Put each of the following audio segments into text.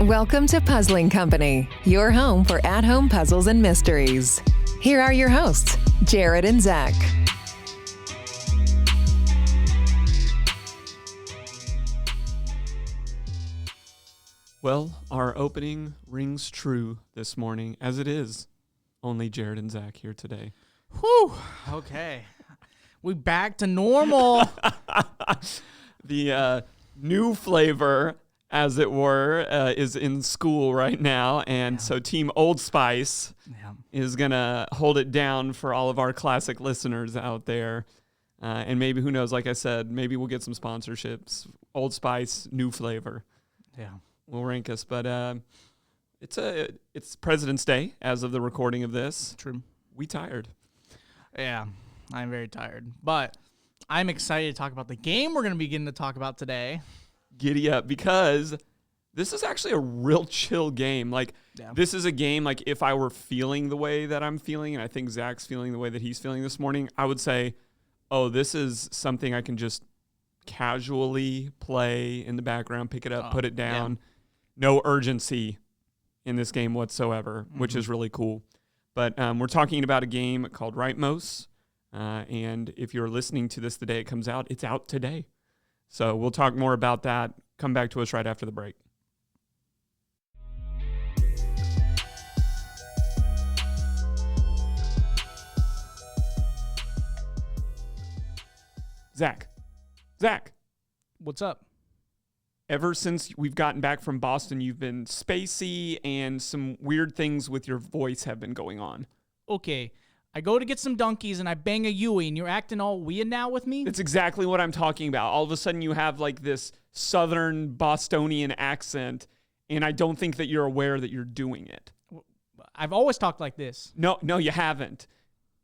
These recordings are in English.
Welcome to Puzzling Company, your home for at-home puzzles and mysteries. Here are your hosts, Jared and Zach. Well, our opening rings true this morning, as it is only Jared and Zach here today. Whew. Okay. We back to normal. The new flavor, as it were, is in school right now, and so Team Old Spice is going to hold it down for all of our classic listeners out there. And maybe, who knows, like I said, maybe we'll get some sponsorships. Old Spice, new flavor. Yeah. Will rank us, but it's President's Day as of the recording of this. True. We tired. Yeah, I'm very tired, but I'm excited to talk about the game we're going to begin to talk about today. Giddy up, because this is actually a real chill game. This is a game, like, if I were feeling the way that I'm feeling, and I think Zach's feeling the way that he's feeling this morning, I would say, oh, this is something I can just casually play in the background, pick it up, put it down. Yeah. No urgency in this game whatsoever, which is really cool. But we're talking about a game called Rytmos, and if you're listening to this the day it comes out, it's out today. So we'll talk more about that. Come back to us right after the break. Zach. What's up? Ever since we've gotten back from Boston, you've been spacey, and some weird things with your voice have been going on. Okay, I go to get some donkeys and I bang a Yui and you're acting all weird now with me? That's exactly what I'm talking about. All of a sudden you have like this southern Bostonian accent, and I don't think that you're aware that you're doing it. I've always talked like this. No, you haven't.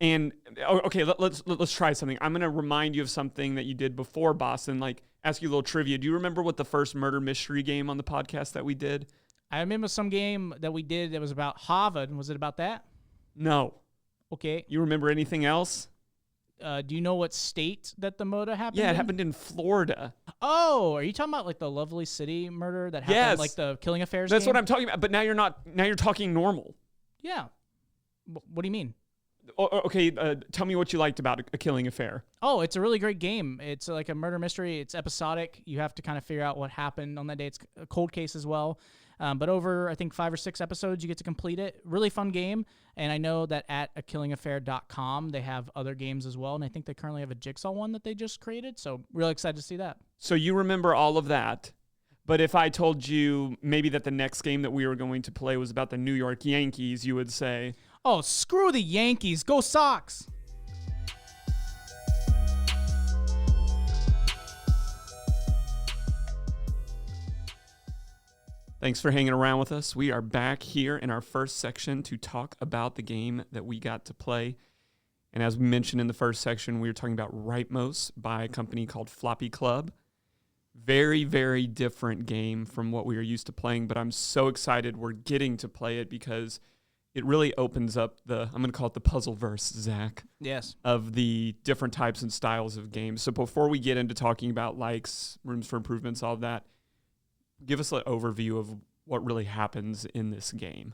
And okay, let's try something. I'm going to remind you of something that you did before Boston, like ask you a little trivia. Do you remember what the first murder mystery game on the podcast that we did? I remember some game that we did that was about Harvard. Was it about that? No. Okay. You remember anything else? Do you know what state that the murder happened in? Yeah, it happened in Florida. Oh, are you talking about like the Lovely City murder that happened, like the Killing Affairs That's game? what I'm talking about, but now you're not. Now you're talking normal. Yeah. What do you mean? Okay, tell me what you liked about A Killing Affair. Oh, it's a really great game. It's like a murder mystery. It's episodic. You have to kind of figure out what happened on that day. It's a cold case as well. But over, I think, 5 or 6 episodes, you get to complete it. Really fun game. And I know that at akillingaffair.com, they have other games as well. And I think they currently have a Jigsaw one that they just created. So really excited to see that. So you remember all of that. But if I told you maybe that the next game that we were going to play was about the New York Yankees, you would say, oh, screw the Yankees. Go Sox. Thanks for hanging around with us. We are back here in our first section to talk about the game that we got to play. And as we mentioned in the first section, we were talking about Rytmos by a company called Floppy Club. Very, very different game from what we are used to playing, but I'm so excited we're getting to play it because it really opens up I'm going to call it the puzzle verse, Zach. Yes. Of the different types and styles of games. So before we get into talking about likes, rooms for improvements, all of that, give us an overview of what really happens in this game.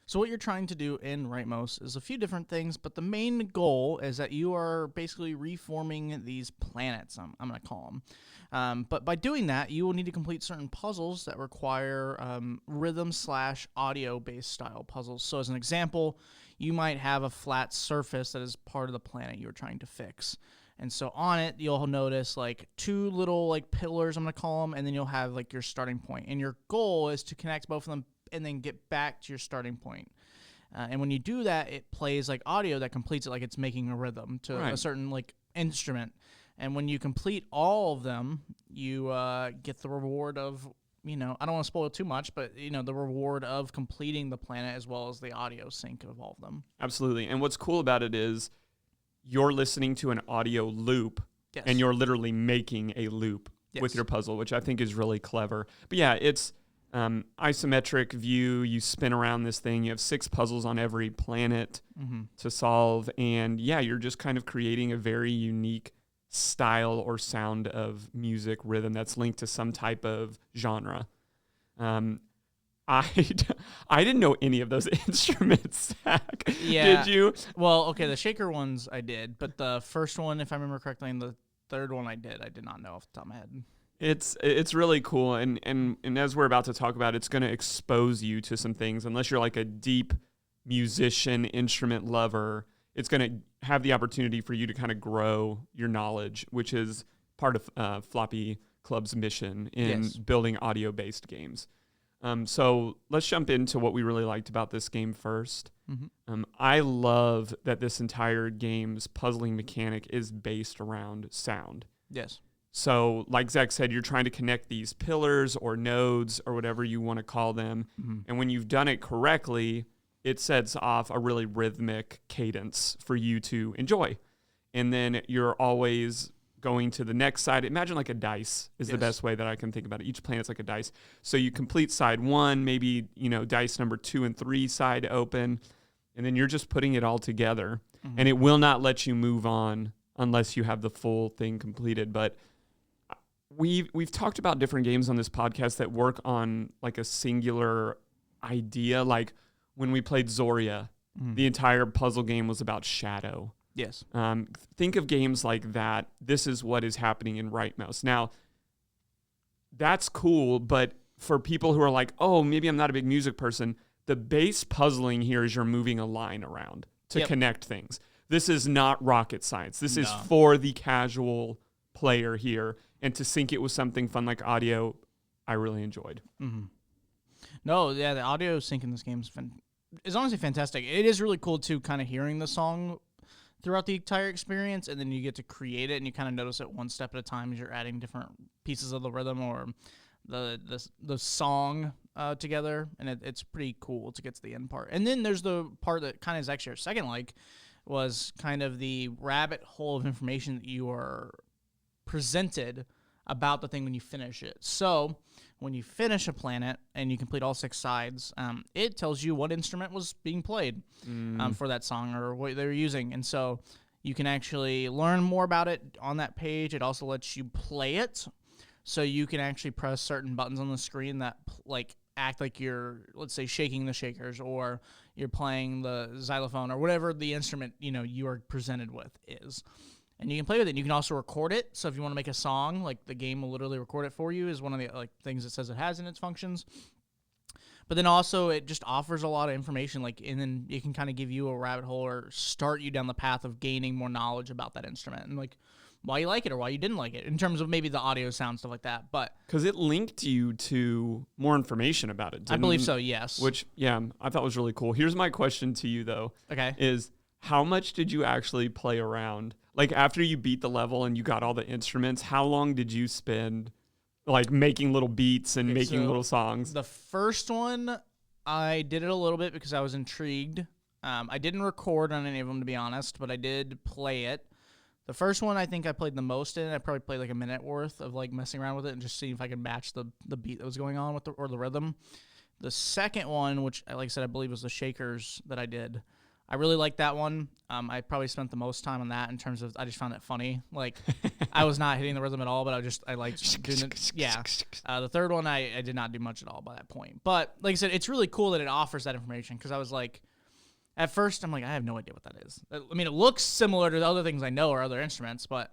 So what you're trying to do in Rytmos is a few different things, but the main goal is that you are basically reforming these planets, I'm going to call them. But by doing that, you will need to complete certain puzzles that require rhythm/audio-based style puzzles. So as an example, you might have a flat surface that is part of the planet you're trying to fix. And so on it, you'll notice like 2 little like pillars, I'm going to call them, and then you'll have like your starting point. And your goal is to connect both of them and then get back to your starting point. And when you do that, it plays like audio that completes it like it's making a rhythm to a certain like instrument. And when you complete all of them, you get the reward of, I don't want to spoil it too much, but, the reward of completing the planet as well as the audio sync of all of them. Absolutely. And what's cool about it is you're listening to an audio loop, and you're literally making a loop with your puzzle, which I think is really clever. But yeah, it's isometric view. You spin around this thing. You have 6 puzzles on every planet to solve. And yeah, you're just kind of creating a very unique style or sound of music rhythm that's linked to some type of genre. I didn't know any of those instruments, Zach. Yeah. Did you? Well, okay, the shaker ones I did, but the first one, if I remember correctly, and the third one I did not know off the top of my head. It's really cool, and as we're about to talk about, it's going to expose you to some things. Unless you're like a deep musician, instrument lover, it's going to have the opportunity for you to kind of grow your knowledge, which is part of Floppy Club's mission in building audio-based games. So let's jump into what we really liked about this game first. Mm-hmm. I love that this entire game's puzzling mechanic is based around sound. Yes. So like Zach said, you're trying to connect these pillars or nodes or whatever you want to call them. Mm-hmm. And when you've done it correctly, it sets off a really rhythmic cadence for you to enjoy. And then you're always going to the next side. Imagine like a dice is the best way that I can think about it. Each planet's like a dice. So you complete side 1, maybe, dice number 2 and 3 side open, and then you're just putting it all together. Mm-hmm. And it will not let you move on unless you have the full thing completed. But we've talked about different games on this podcast that work on like a singular idea. Like when we played Zoria, the entire puzzle game was about shadow. Yes. Think of games like that. This is what is happening in Rytmos. Now, that's cool, but for people who are like, oh, maybe I'm not a big music person, the base puzzling here is you're moving a line around to connect things. This is not rocket science. This is for the casual player here. And to sync it with something fun like audio, I really enjoyed. Mm-hmm. No, yeah, the audio sync in this game is honestly fantastic. It is really cool, too, kind of hearing the song throughout the entire experience, and then you get to create it, and you kind of notice it one step at a time as you're adding different pieces of the rhythm or the song together, and it's pretty cool to get to the end part. And then there's the part that kind of is actually our second was kind of the rabbit hole of information that you are presented about the thing when you finish it. So when you finish a planet and you complete all 6 sides, it tells you what instrument was being played for that song or what they were using. And so you can actually learn more about it on that page. It also lets you play it. So you can actually press certain buttons on the screen that act like you're, let's say, shaking the shakers, or you're playing the xylophone, or whatever the instrument you are presented with is. And you can play with it. And you can also record it. So if you want to make a song, the game will literally record it for you. Is one of the things it says it has in its functions. But then also it just offers a lot of information. And then it can kind of give you a rabbit hole or start you down the path of gaining more knowledge about that instrument and why you like it or why you didn't like it in terms of maybe the audio sound, stuff like that. But because it linked you to more information about it, I believe so. Yes. Which I thought was really cool. Here's my question to you though. Okay. Is how much did you actually play around? After you beat the level and you got all the instruments, how long did you spend making little beats and making little songs? The first one, I did it a little bit because I was intrigued. I didn't record on any of them, to be honest, but I did play it. The first one I think I played the most in. I probably played a minute worth of messing around with it and just seeing if I could match the beat that was going on with or the rhythm. The second one, which like I said, I believe was the shakers that I did. I really liked that one. I probably spent the most time on that in terms of I just found it funny. I was not hitting the rhythm at all, but I liked doing it. Yeah. The third one, I did not do much at all by that point. But like I said, it's really cool that it offers that information because I was at first I'm I have no idea what that is. I mean, it looks similar to the other things I know or other instruments, but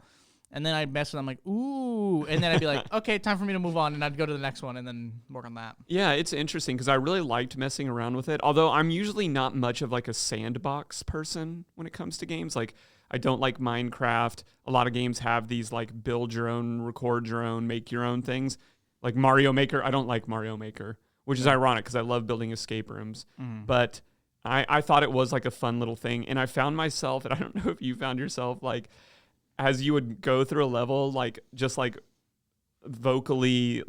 and then I'd mess with them ooh, and then I'd be okay, time for me to move on, and I'd go to the next one and then work on that. Yeah, it's interesting because I really liked messing around with it, although I'm usually not much of a sandbox person when it comes to games. I don't like Minecraft. A lot of games have these build your own, record your own, make your own things. Like Mario Maker, I don't like Mario Maker, which is ironic because I love building escape rooms. But I thought it was a fun little thing, and I found myself, and I don't know if you found yourself as you would go through a level, just vocally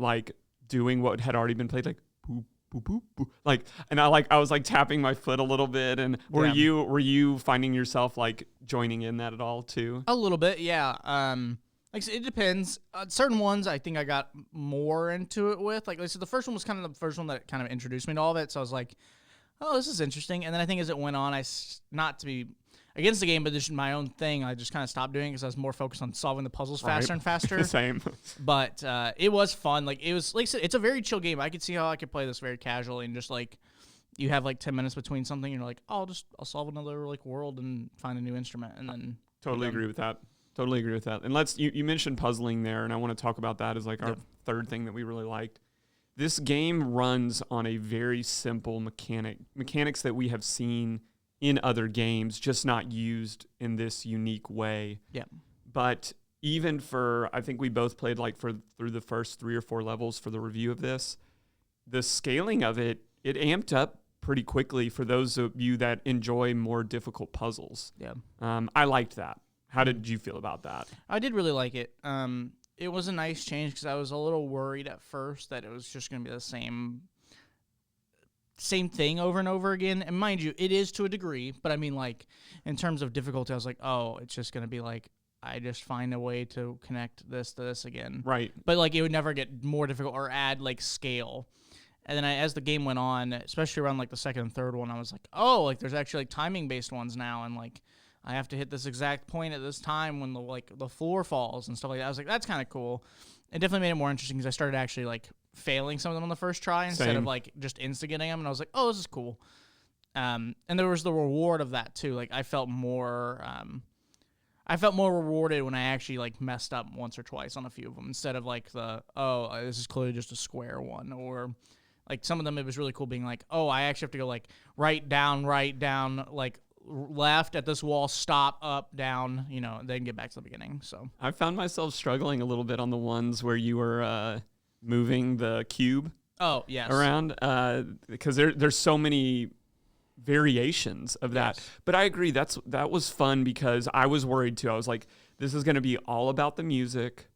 doing what had already been played, boop boop boop boop, and I was tapping my foot a little bit. And were you finding yourself joining in that at all too? A little bit, yeah. I said, it depends. Certain ones I think I got more into it with. Like I said, the first one was kind of the first one that kind of introduced me to all of it. So I was oh, this is interesting. And then I think as it went on, I against the game, but just my own thing. I just kind of stopped doing it because I was more focused on solving the puzzles faster and faster. Same. But it was fun. Like it was, like I said, it's a very chill game. I could see how I could play this very casually and just like you have like 10 minutes between something, and you're like, oh, I'll solve another like world and find a new instrument, and then totally agree with that. Totally agree with that. And you mentioned puzzling there, and I want to talk about that as like our third thing that we really liked. This game runs on a very simple mechanics that we have seen in other games, just not used in this unique way. Yeah. But even I think we both played like through the first 3 or 4 levels for the review of this. The scaling of it amped up pretty quickly for those of you that enjoy more difficult puzzles. Yeah. I liked that. How did you feel about that? I did really like it. It was a nice change because I was a little worried at first that it was just going to be the same thing over and over again. And mind you, it is to a degree, but I mean, like, in terms of difficulty, I was like, oh, it's just going to be like, I just find a way to connect this to this again. Right. But, like, it would never get more difficult or add, like, scale. And then as the game went on, especially around, like, the second and third one, I was like, oh, like, there's actually, like, timing-based ones now, and, like, I have to hit this exact point at this time when the floor falls and stuff like that. I was like, that's kind of cool. It definitely made it more interesting because I started actually like failing some of them on the first try instead of like just instigating them. And I was like, oh, this is cool. And there was the reward of that too. Like I felt more rewarded when I actually like messed up once or twice on a few of them instead of like this is clearly just a square one, or like some of them it was really cool being like, oh, I actually have to go like right down, like left at this wall, stop, up, down, then get back to the beginning. So I found myself struggling a little bit on the ones where you were moving the cube around because there's so many variations of that. Yes. But I agree, that was fun because I was worried too. I was like, this is going to be all about the music,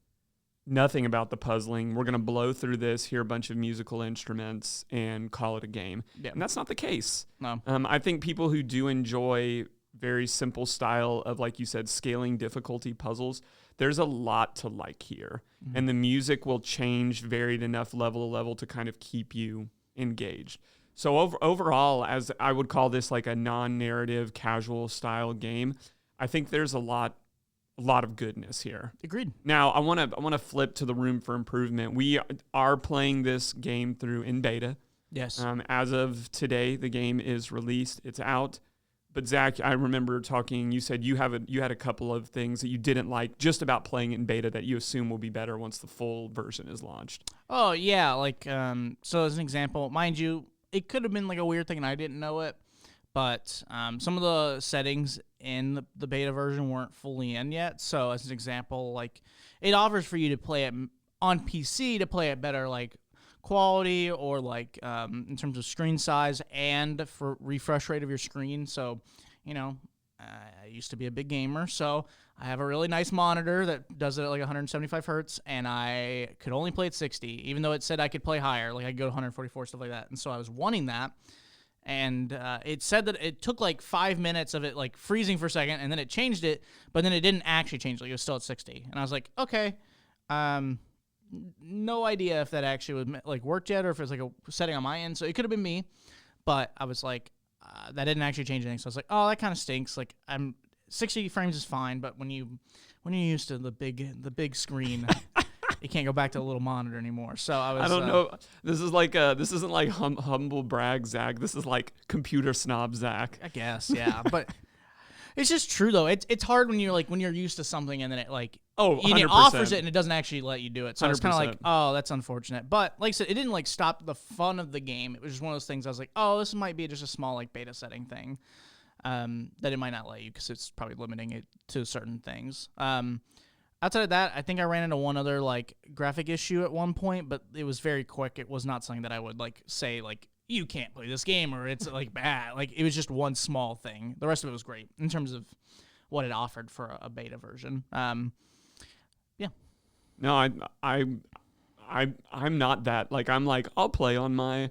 nothing about the puzzling. We're going to blow through this, hear a bunch of musical instruments, and call it a game. Yeah. And that's not the case. No. I think people who do enjoy very simple style of, like you said, scaling difficulty puzzles, there's a lot to like here. Mm-hmm. And the music will change varied enough level to level to kind of keep you engaged. So overall, as I would call this like a non-narrative, casual style game, I think there's a lot of goodness here. Agreed. Now, I want to flip to the room for improvement. We are playing this game in beta. Yes. As of today, the game is released. It's out. But Zach, I remember talking. You said you had a couple of things that you didn't like just about playing it in beta that you assume will be better once the full version is launched. Oh yeah, like so as an example, mind you, it could have been like a weird thing and I didn't know it. But some of the settings in the beta version weren't fully in yet. So as an example, like it offers for you to play it on PC to play it better, like quality or like in terms of screen size and for refresh rate of your screen. So, I used to be a big gamer, so I have a really nice monitor that does it at like 175 hertz, and I could only play at 60, even though it said I could play higher, like I could go to 144, stuff like that. And so I was wanting that. And it said that it took like 5 minutes of it like freezing for a second, and then it changed it, but then it didn't actually change. Like it was still at 60, and I was like, okay, no idea if that actually would like worked yet, or if it was like a setting on my end. So it could have been me, but I was like, that didn't actually change anything. So I was like, oh, that kind of stinks. Like 60 frames is fine, but when you're used to the big screen. You can't go back to a little monitor anymore. So I don't know. This isn't like humble brag Zach. This is like computer snob Zach. I guess, yeah. But it's just true though. It's hard when you're used to something and then it like it offers it and it doesn't actually let you do it. So it's kind of like, oh, that's unfortunate. But like I said, it didn't like stop the fun of the game. It was just one of those things I was like, oh, this might be just a small like beta setting thing that it might not let you because it's probably limiting it to certain things. Outside of that, I think I ran into one other like graphic issue at one point, but it was very quick. It was not something that I would like say like you can't play this game or it's like bad. Like it was just one small thing. The rest of it was great in terms of what it offered for a beta version. Yeah. No, I'm not that. Like I'm like I'll play on my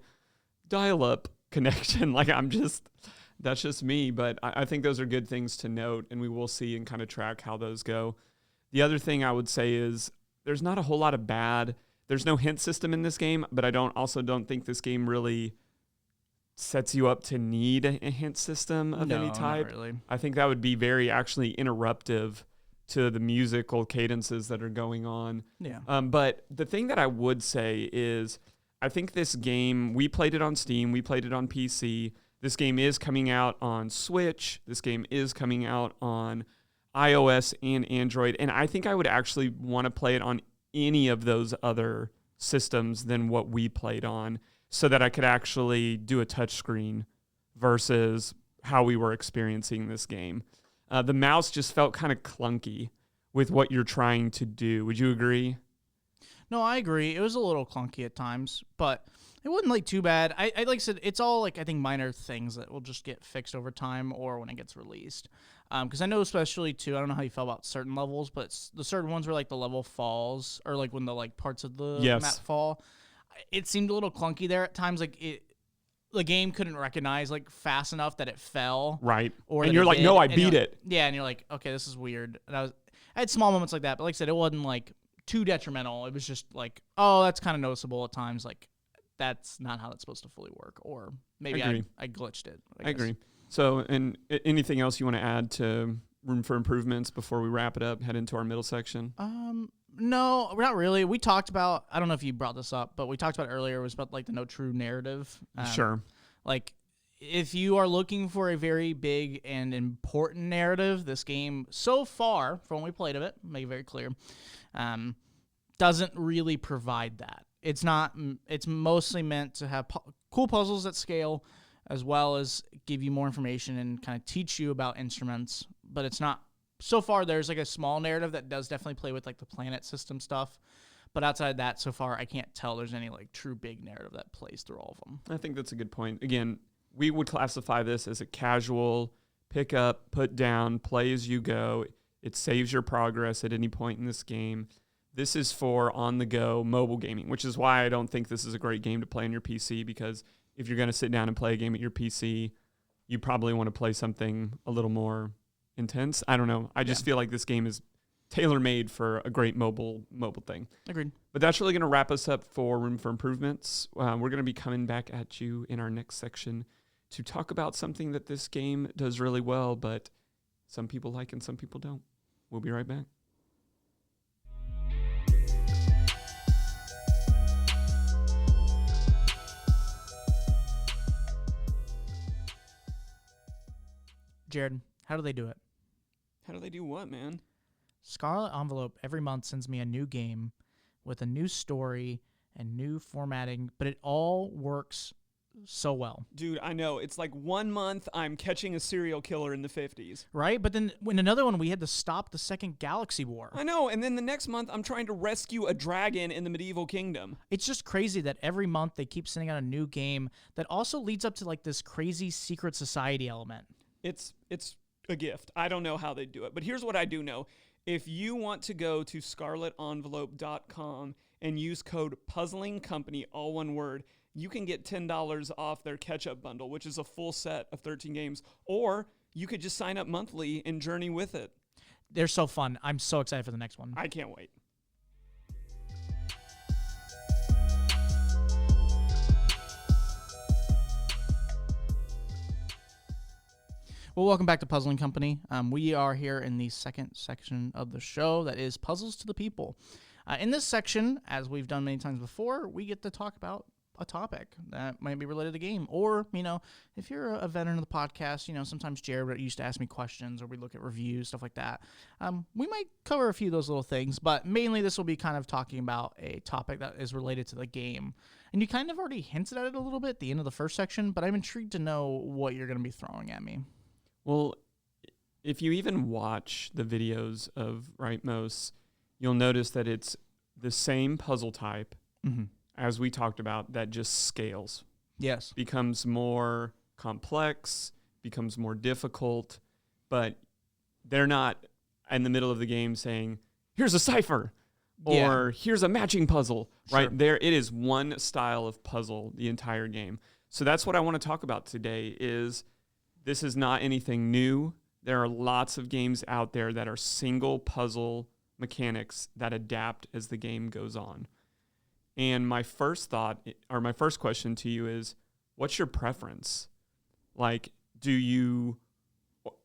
dial-up connection. Like that's just me. But I think those are good things to note, and we will see and kind of track how those go. The other thing I would say is there's not a whole lot of bad. There's no hint system in this game, but I don't think this game really sets you up to need a hint system of any type. Not really. I think that would be very actually interruptive to the musical cadences that are going on. Yeah. But the thing that I would say is I think this game, we played it on Steam, we played it on PC. This game is coming out on Switch. This game is coming out on iOS and Android. And I think I would actually want to play it on any of those other systems than what we played on, so that I could actually do a touchscreen versus how we were experiencing this game. The mouse just felt kind of clunky with what you're trying to do. Would you agree? No, I agree. It was a little clunky at times, but it wasn't like too bad. I like I said, it's all like I think minor things that will just get fixed over time or when it gets released. Because I know especially too, I don't know how you felt about certain levels, but the certain ones where like the level falls or like when the like parts of the map fall, it seemed a little clunky there at times. Like the game couldn't recognize like fast enough that it fell. Right. Or and you're like, no, I beat it. Yeah, and you're like, okay, this is weird. And I had small moments like that, but like I said, it wasn't like too detrimental. It was just like, oh, that's kind of noticeable at times. Like that's not how it's supposed to fully work. Or maybe I glitched it. I agree. So, and anything else you want to add to room for improvements before we wrap it up, head into our middle section? No, not really. We talked about, I don't know if you brought this up, but we talked about earlier, it was about like the no true narrative. Sure. Like if you are looking for a very big and important narrative, this game so far, from when we played of it, make it very clear, doesn't really provide that. It's mostly meant to have cool puzzles at scale, as well as give you more information and kind of teach you about instruments. But it's not, so far there's like a small narrative that does definitely play with like the planet system stuff. But outside that, so far, I can't tell there's any like true big narrative that plays through all of them. I think that's a good point. Again, we would classify this as a casual pick up, put down, play as you go. It saves your progress at any point in this game. This is for on-the-go mobile gaming, which is why I don't think this is a great game to play on your PC, because if you're going to sit down and play a game at your PC, you probably want to play something a little more intense. I don't know. I just feel like this game is tailor-made for a great mobile thing. Agreed. But that's really going to wrap us up for Room for Improvements. We're going to be coming back at you in our next section to talk about something that this game does really well, but some people like and some people don't. We'll be right back. Jared, how do they do it? How do they do what, man? Scarlet Envelope every month sends me a new game with a new story and new formatting, but it all works so well. Dude, I know. It's like 1 month I'm catching a serial killer in the 50s. Right? But then in another one, we had to stop the Second Galaxy War. I know. And then the next month I'm trying to rescue a dragon in the medieval kingdom. It's just crazy that every month they keep sending out a new game that also leads up to like this crazy secret society element. It's a gift. I don't know how they do it. But here's what I do know. If you want to go to scarletenvelope.com and use code PuzzlingCompany, all one word, you can get $10 off their catch-up bundle, which is a full set of 13 games. Or you could just sign up monthly and journey with it. They're so fun. I'm so excited for the next one. I can't wait. Well, welcome back to Puzzling Company. We are here in the second section of the show that is Puzzles to the People. In this section, as we've done many times before, we get to talk about a topic that might be related to the game. Or, if you're a veteran of the podcast, sometimes Jared used to ask me questions or we look at reviews, stuff like that. We might cover a few of those little things, but mainly this will be kind of talking about a topic that is related to the game. And you kind of already hinted at it a little bit at the end of the first section, but I'm intrigued to know what you're going to be throwing at me. Well, if you even watch the videos of Rytmos, you'll notice that it's the same puzzle type as we talked about that just scales. Yes. Becomes more complex, becomes more difficult, but they're not in the middle of the game saying, here's a cipher or here's a matching puzzle, right? There, it is one style of puzzle the entire game. So that's what I want to talk about today is this is not anything new. There are lots of games out there that are single puzzle mechanics that adapt as the game goes on. And my first thought, or my first question to you is, what's your preference? Like,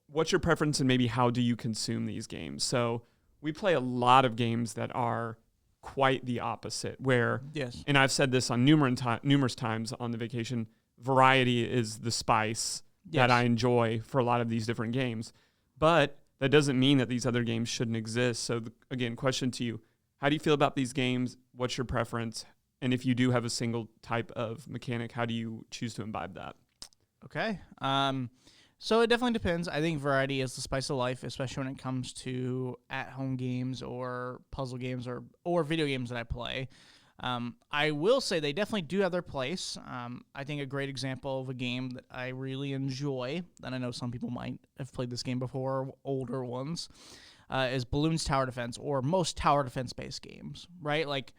what's your preference and maybe how do you consume these games? So we play a lot of games that are quite the opposite, where, and I've said this on numerous times on the vacation, variety is the spice that I enjoy for a lot of these different games. But that doesn't mean that these other games shouldn't exist. So again, question to you, how do you feel about these games? What's your preference? And if you do have a single type of mechanic, how do you choose to imbibe that? Okay. So it definitely depends. I think variety is the spice of life, especially when it comes to at-home games or puzzle games or video games that I play. I will say they definitely do have their place. I think a great example of a game that I really enjoy, and I know some people might have played this game before, older ones, is Bloons Tower Defense, or most tower defense-based games, right? Like,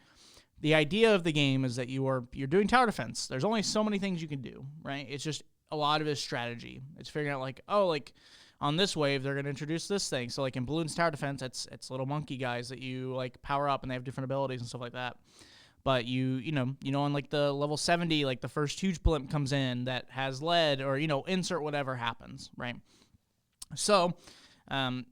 the idea of the game is that you're doing tower defense. There's only so many things you can do, right? It's just a lot of it is strategy. It's figuring out like, oh, like on this wave they're gonna introduce this thing. So like in Bloons Tower Defense, it's little monkey guys that you like power up and they have different abilities and stuff like that. But you know on like the level 70, like the first huge blimp comes in that has lead, or insert whatever happens, right? So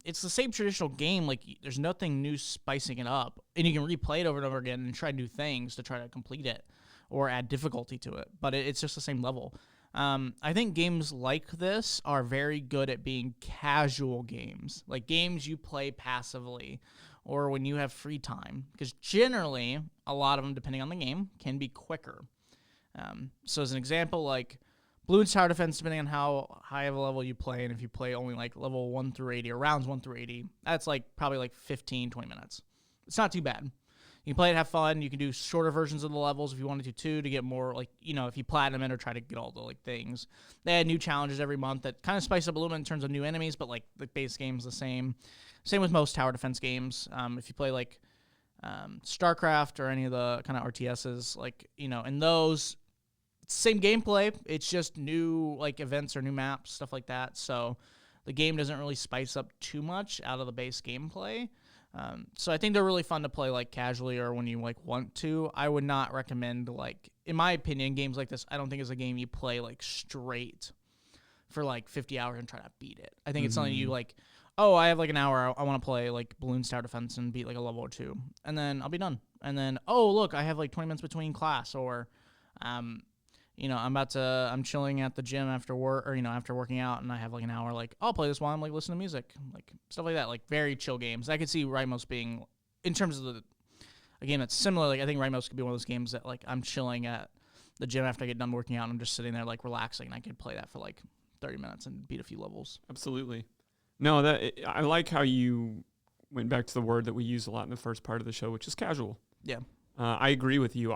it's the same traditional game. Like there's nothing new spicing it up, and you can replay it over and over again and try new things to try to complete it or add difficulty to it. But it's just the same level. I think games like this are very good at being casual games, like games you play passively or when you have free time, because generally a lot of them, depending on the game, can be quicker. So as an example, like Bloons Tower Defense, depending on how high of a level you play, and if you play only like level 1 through 80 or rounds 1 through 80, that's like probably like 15, 20 minutes. It's not too bad. You can play it, have fun. You can do shorter versions of the levels if you wanted to too, to get more like, if you platinum it or try to get all the like things. They add new challenges every month that kind of spice up a little bit in terms of new enemies, but like the base game's the same. Same with most tower defense games. If you play like StarCraft or any of the kind of RTSs, like, in those, same gameplay. It's just new like events or new maps, stuff like that. So the game doesn't really spice up too much out of the base gameplay. So I think they're really fun to play like casually or when you like want to. I would not recommend, like, in my opinion, games like this, I don't think is a game you play like straight for like 50 hours and try to beat it. I think it's something you like, oh, I have like an hour, I want to play like Bloons Tower Defense and beat like a level or two, and then I'll be done. And then, oh, look, I have like 20 minutes between class, or I'm chilling at the gym after work, or, after working out, and I have like an hour, like, I'll play this while I'm like listening to music, like stuff like that, like very chill games. I could see Rytmos being, in terms of a game that's similar, like I think Rytmos could be one of those games that like I'm chilling at the gym after I get done working out and I'm just sitting there like relaxing, and I could play that for like 30 minutes and beat a few levels. Absolutely. No, I like how you went back to the word that we used a lot in the first part of the show, which is casual. Yeah. I agree with you.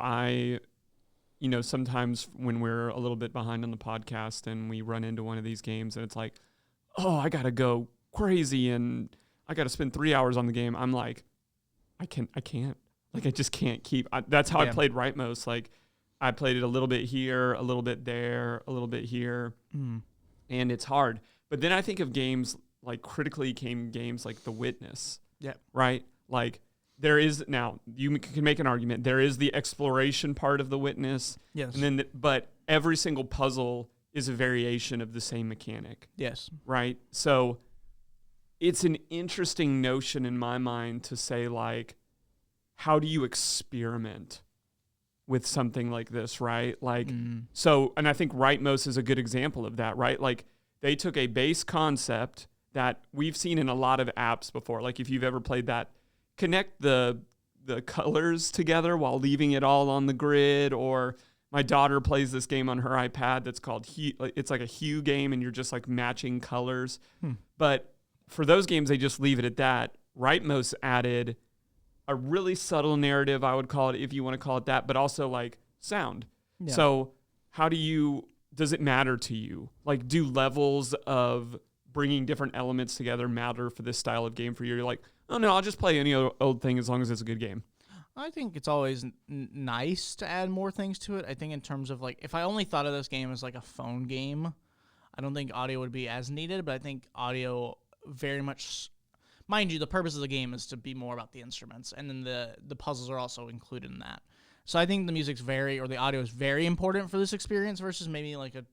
Sometimes when we're a little bit behind on the podcast and we run into one of these games and it's like, oh, I got to go crazy and I got to spend 3 hours on the game. I'm like, I can't. Like, I just can't keep. That's how I played Rytmos. Like, I played it a little bit here, a little bit there, a little bit here. And it's hard. But then I think of games like critically acclaimed games like The Witness. Yeah. Right? Like, there is, now, you can make an argument, there is the exploration part of The Witness. Yes. And then, but every single puzzle is a variation of the same mechanic. Yes. Right? So it's an interesting notion in my mind to say, like, how do you experiment with something like this, right? Like, so, and I think Rytmos is a good example of that, right? Like, they took a base concept that we've seen in a lot of apps before. Like, if you've ever played that, connect the colors together while leaving it all on the grid. Or my daughter plays this game on her iPad that's called Hue. It's like a Hue game, and you're just like matching colors. But for those games, they just leave it at that. Rytmos added a really subtle narrative, I would call it, if you want to call it that, but also like sound. Yeah. So does it matter to you? Like, do levels of bringing different elements together matter for this style of game for you? You're like, oh no, I'll just play any old thing as long as it's a good game. I think it's always nice to add more things to it. I think in terms of like, if I only thought of this game as like a phone game, I don't think audio would be as needed, but I think audio very much, mind you, the purpose of the game is to be more about the instruments, and then the puzzles are also included in that. So I think the audio is very important for this experience versus maybe like a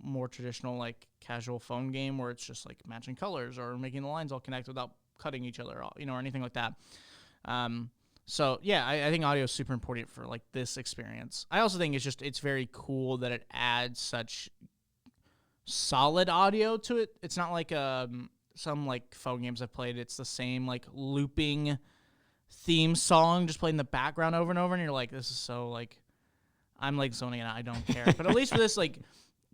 more traditional like casual phone game where it's just like matching colors or making the lines all connect without cutting each other off, or anything like that. So yeah, I think audio is super important for like this experience. I also think it's very cool that it adds such solid audio to it. It's not like some like phone games I've played. It's the same like looping theme song just played in the background over and over, and you're like, this is so like, I'm like zoning out. I don't care. But at least for this, like,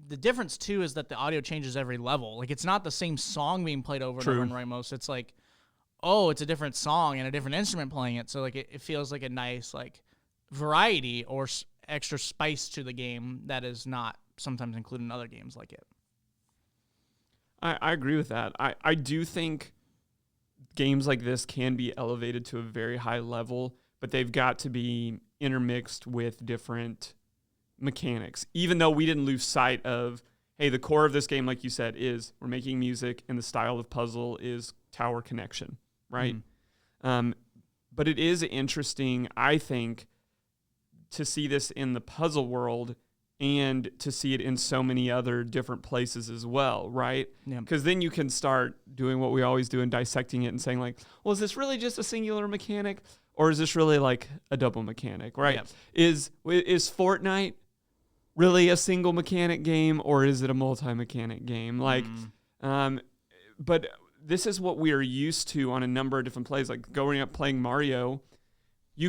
the difference too is that the audio changes every level. Like, it's not the same song being played over and over in Rytmos. It's like, oh, it's a different song and a different instrument playing it. So like it feels like a nice like variety or extra spice to the game that is not sometimes included in other games like it. I agree with that. I do think games like this can be elevated to a very high level, but they've got to be intermixed with different mechanics. Even though we didn't lose sight of, hey, the core of this game, like you said, is we're making music and the style of puzzle is tower connection, right? But it is interesting, I think, to see this in the puzzle world and to see it in so many other different places as well, right? Because then you can start doing what we always do and dissecting it and saying like, well, is this really just a singular mechanic or is this really like a double mechanic, right? Yep. Is Fortnite really a single mechanic game or is it a multi-mechanic game? Like, but this is what we are used to on a number of different plays. Like growing up playing Mario, we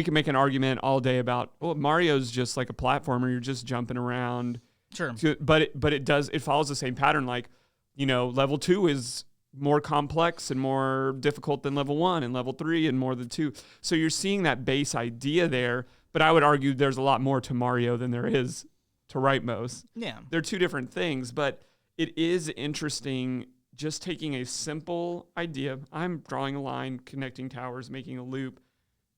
can make an argument all day about, well, Mario's just like a platformer. You're just jumping around. Sure. But it follows the same pattern. Like, level 2 is more complex and more difficult than level 1 and level 3 and more than 2. So you're seeing that base idea there. But I would argue there's a lot more to Mario than there is to Rytmos. Yeah. They're two different things, but it is interesting just taking a simple idea. I'm drawing a line, connecting towers, making a loop,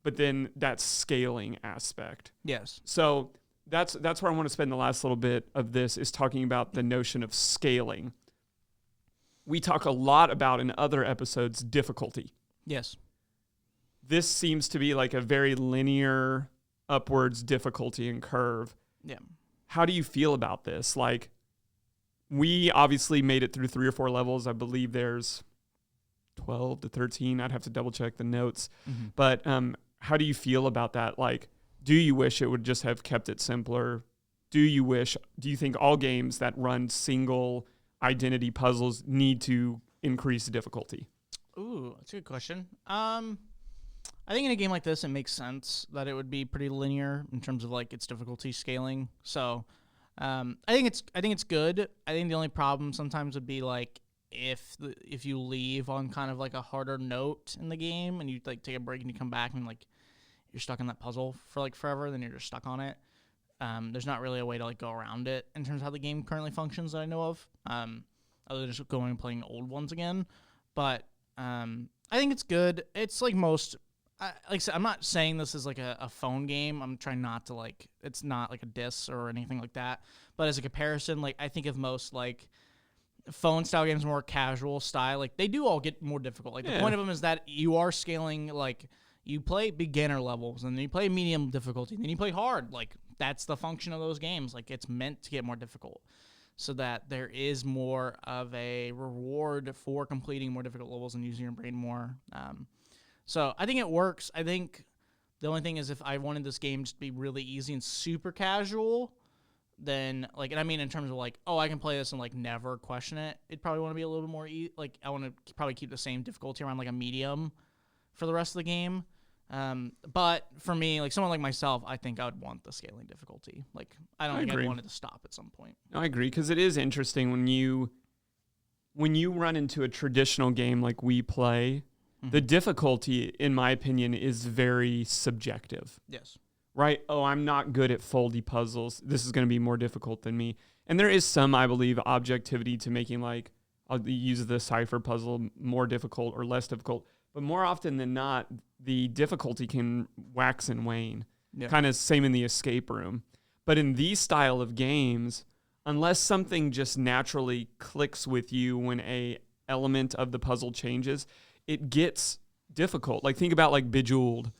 but then that scaling aspect. Yes. So that's where I want to spend the last little bit of this is talking about the notion of scaling. We talk a lot about in other episodes difficulty. Yes. This seems to be like a very linear upwards difficulty and curve. Yeah. How do you feel about this? Like, we obviously made it through 3 or 4 levels. I believe there's 12 to 13. I'd have to double check the notes. Mm-hmm. But how do you feel about that? Like, do you wish it would just have kept it simpler? Do you think all games that run single identity puzzles need to increase difficulty? Ooh, that's a good question. I think in a game like this, it makes sense that it would be pretty linear in terms of like its difficulty scaling. So, I think it's good. I think the only problem sometimes would be like if you leave on kind of like a harder note in the game and you like take a break and you come back and like you're stuck in that puzzle for like forever, then you're just stuck on it. There's not really a way to like go around it in terms of how the game currently functions that I know of. Other than just going and playing old ones again. But I think it's good. It's like most. Like I said, I'm not saying this is like a phone game. I'm trying not to like, it's not like a diss or anything like that. But as a comparison, like I think of most like phone style games, more casual style, like they do all get more difficult. Like the point of them is that you are scaling, like you play beginner levels and then you play medium difficulty, and then you play hard. Like that's the function of those games. Like it's meant to get more difficult so that there is more of a reward for completing more difficult levels and using your brain more. So I think it works. I think the only thing is if I wanted this game just to be really easy and super casual, then like, and I mean in terms of like, oh, I can play this and like never question it. It'd probably want to be a little bit more like I want to probably keep the same difficulty around like a medium for the rest of the game. But for me, like someone like myself, I think I would want the scaling difficulty. Like I don't think I'd want it to stop at some point. No, I agree, because it is interesting when you run into a traditional game like we play. The difficulty, in my opinion, is very subjective. Yes. Right? Oh, I'm not good at foldy puzzles. This is going to be more difficult than me. And there is some, I believe, objectivity to making, like, I'll use the cipher puzzle more difficult or less difficult. But more often than not, the difficulty can wax and wane. Yeah. Kind of same in the escape room. But in these style of games, unless something just naturally clicks with you when a element of the puzzle changes, it gets difficult. Like think about like Bejeweled,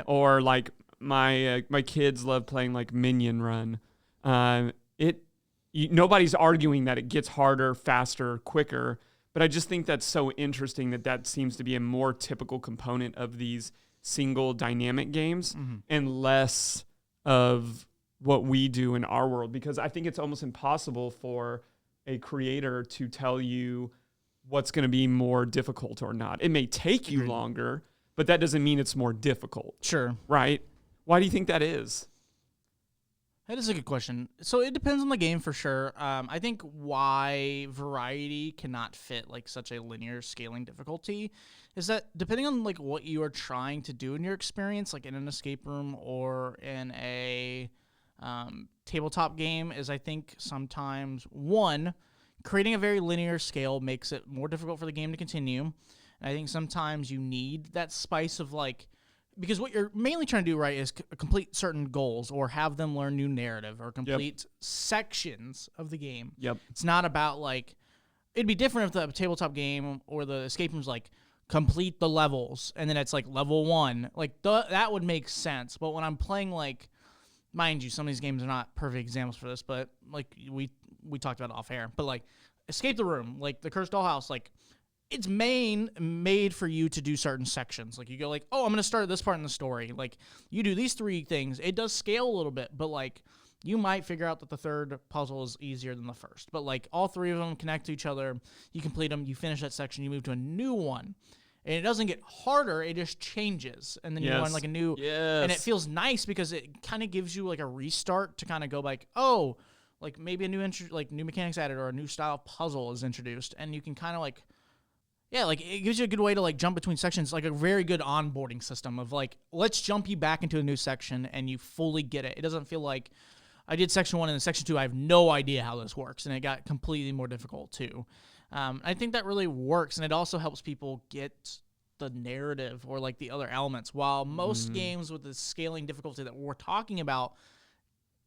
or like my kids love playing like Minion Run. Nobody's arguing that it gets harder, faster, quicker, but I just think that's so interesting that seems to be a more typical component of these single dynamic games and less of what we do in our world, because I think it's almost impossible for a creator to tell you what's going to be more difficult or not. It may take you longer, but that doesn't mean it's more difficult. Sure. Right? Why do you think that is? That is a good question. So it depends on the game for sure. I think why variety cannot fit like such a linear scaling difficulty is that depending on like what you are trying to do in your experience, like in an escape room or in a tabletop game, is I think sometimes one, creating a very linear scale makes it more difficult for the game to continue. And I think sometimes you need that spice of like, because what you're mainly trying to do, right, is complete certain goals or have them learn new narrative or complete sections of the game. Yep. It's not about, like, it'd be different if the tabletop game or the escape room's like, complete the levels, and then it's like level 1. Like, that would make sense. But when I'm playing, like, mind you, some of these games are not perfect examples for this, but, like, we talked about it off air. But, like, Escape the Room, like, the Cursed Dollhouse, like, it's made for you to do certain sections. Like, you go like, oh, I'm going to start this part in the story. Like, you do these 3 things. It does scale a little bit, but, like, you might figure out that the third puzzle is easier than the first. But, like, all 3 of them connect to each other. You complete them. You finish that section. You move to a new one. And it doesn't get harder. It just changes. And then you learn, like, a new... Yes. And it feels nice because it kind of gives you, like, a restart to kind of go, like, oh, like, maybe a new mechanics added or a new style of puzzle is introduced. And you can kind of, like... Yeah, like, it gives you a good way to, like, jump between sections, like a very good onboarding system of, like, let's jump you back into a new section and you fully get it. It doesn't feel like I did section 1 and then section 2, I have no idea how this works, and it got completely more difficult, too. I think that really works, and it also helps people get the narrative or, like, the other elements. While most games with the scaling difficulty that we're talking about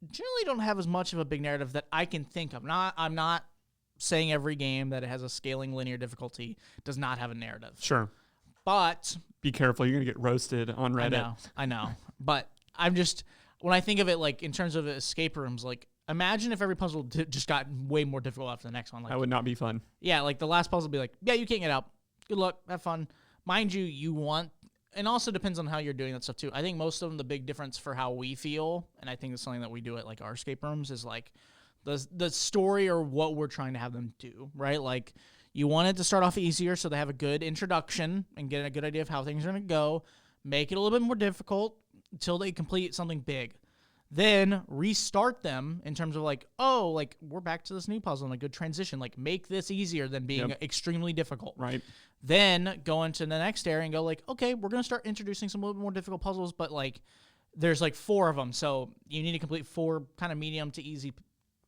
generally don't have as much of a big narrative that I can think of. I'm not saying every game that has a scaling linear difficulty does not have a narrative. Sure. But... Be careful. You're going to get roasted on Reddit. I know. But I'm just... When I think of it, like, in terms of escape rooms, like, imagine if every puzzle just got way more difficult after the next one. Like, that would not be fun. Yeah, like, the last puzzle would be like, yeah, you can't get out. Good luck. Have fun. Mind you, you want... And also depends on how you're doing that stuff, too. I think most of them, the big difference for how we feel, and I think it's something that we do at, like, our escape rooms, is, like, the story or what we're trying to have them do, right? Like, you want it to start off easier so they have a good introduction and get a good idea of how things are going to go. Make it a little bit more difficult until they complete something big. Then restart them in terms of, like, oh, like, we're back to this new puzzle and a good transition. Like, make this easier than being extremely difficult. Right. Then go into the next area and go, like, okay, we're going to start introducing some little bit more difficult puzzles, but, like, there's, like, 4 of them. So you need to complete 4 kind of medium to easy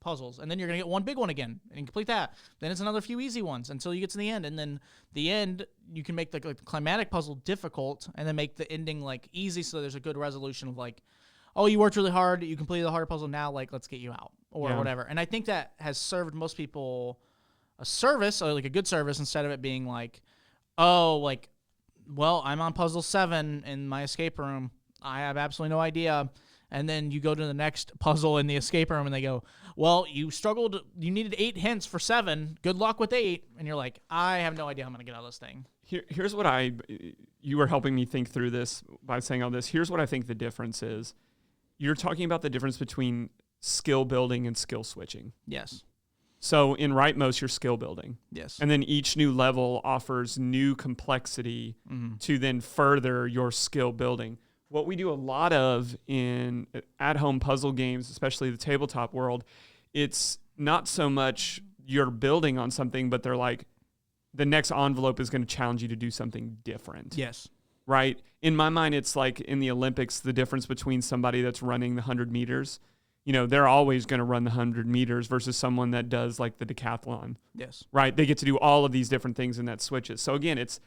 puzzles, and then you're gonna get one big one again and complete that. Then it's another few easy ones until you get to the end, and then the end you can make the climatic puzzle difficult and then make the ending like easy, so there's a good resolution of like, oh, you worked really hard, you completed the harder puzzle, now like let's get you out or whatever. And I think that has served most people a service, or like a good service, instead of it being like, oh, like, well, I'm on puzzle 7 in my escape room, I have absolutely no idea. And then you go to the next puzzle in the escape room and they go, well, you struggled. You needed 8 hints for 7. Good luck with 8. And you're like, I have no idea how I'm going to get out of this thing. Here's what you were helping me think through this by saying all this. Here's what I think the difference is. You're talking about the difference between skill building and skill switching. Yes. So in Rytmos, you're skill building. Yes. And then each new level offers new complexity to then further your skill building. What we do a lot of in at-home puzzle games, especially the tabletop world, it's not so much you're building on something, but they're like, the next envelope is going to challenge you to do something different. Yes. Right? In my mind, it's like in the Olympics, the difference between somebody that's running the 100 meters, you know, they're always going to run the 100 meters versus someone that does like the decathlon. Yes. Right? They get to do all of these different things and that switches. So again, it's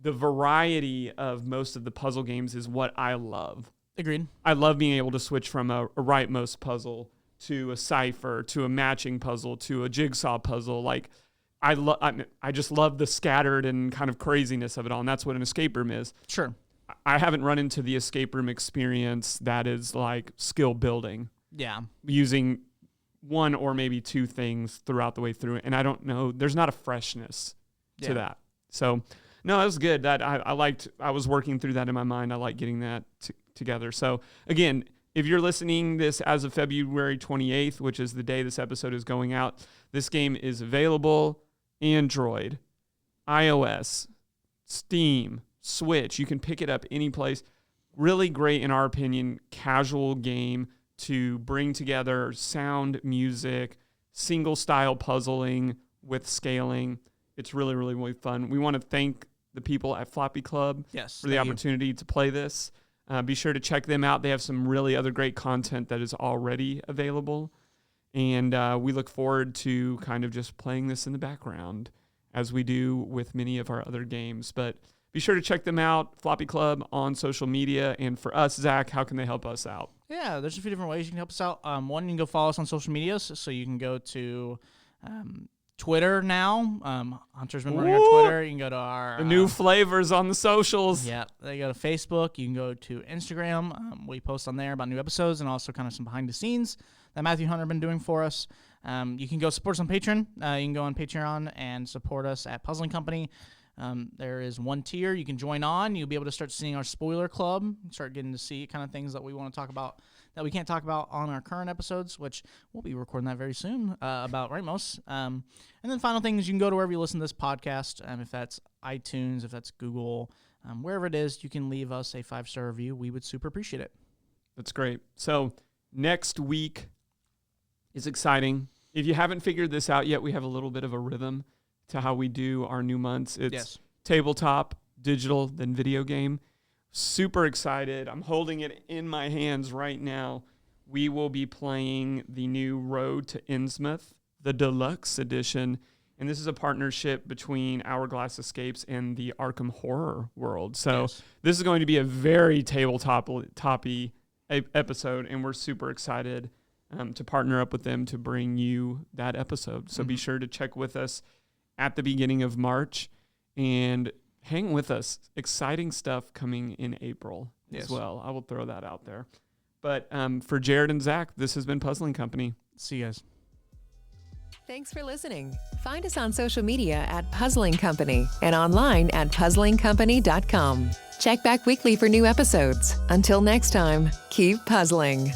the variety of most of the puzzle games is what I love. Agreed. I love being able to switch from a Rytmos puzzle to a cipher, to a matching puzzle, to a jigsaw puzzle. Like, I just love the scattered and kind of craziness of it all, and that's what an escape room is. Sure. I haven't run into the escape room experience that is like skill building. Yeah. Using one or maybe two things throughout the way through. And I don't know, there's not a freshness to that. So no, it was good. That I was working through that in my mind. I like getting that together. So again, if you're listening this as of February 28th, which is the day this episode is going out, this game is available Android, iOS, Steam, Switch. You can pick it up any place. Really great, in our opinion, casual game to bring together sound, music, single style puzzling with scaling. It's really, really, really fun. We want to thank the people at Floppy Club for the opportunity to play this. Be sure to check them out. They have some really other great content that is already available. And we look forward to kind of just playing this in the background as we do with many of our other games. But be sure to check them out, Floppy Club, on social media. And for us, Zach, how can they help us out? Yeah, there's a few different ways you can help us out. One, you can go follow us on social media. So you can go to Twitter now. Hunter's been running our Twitter. You can go to our... The new flavors on the socials. Yeah, they go to Facebook. You can go to Instagram. We post on there about new episodes and also kind of some behind the scenes that Matthew and Hunter have been doing for us. You can go support us on Patreon. You can go on Patreon and support us at Puzzling Company. There is one tier you can join on. You'll be able to start seeing our spoiler club, start getting to see kind of things that we want to talk about that we can't talk about on our current episodes, which we'll be recording that very soon about Rytmos. And then final thing is you can go to wherever you listen to this podcast, if that's iTunes, if that's Google, wherever it is, you can leave us a 5-star review. We would super appreciate it. That's great. So next week is exciting. If you haven't figured this out yet, we have a little bit of a rhythm to how we do our new months. It's tabletop, digital, then video game. Super excited. I'm holding it in my hands right now. We will be playing the new Road to Innsmouth, the deluxe edition. And this is a partnership between Hourglass Escapes and the Arkham Horror World. So this is going to be a very tabletop-y episode, and we're super excited to partner up with them to bring you that episode. So be sure to check with us at the beginning of March and hang with us. Exciting stuff coming in April as well. I will throw that out there. But for Jared and Zach, this has been Puzzling Company. See you guys. Thanks for listening. Find us on social media at Puzzling Company and online at puzzlingcompany.com. Check back weekly for new episodes. Until next time, keep puzzling.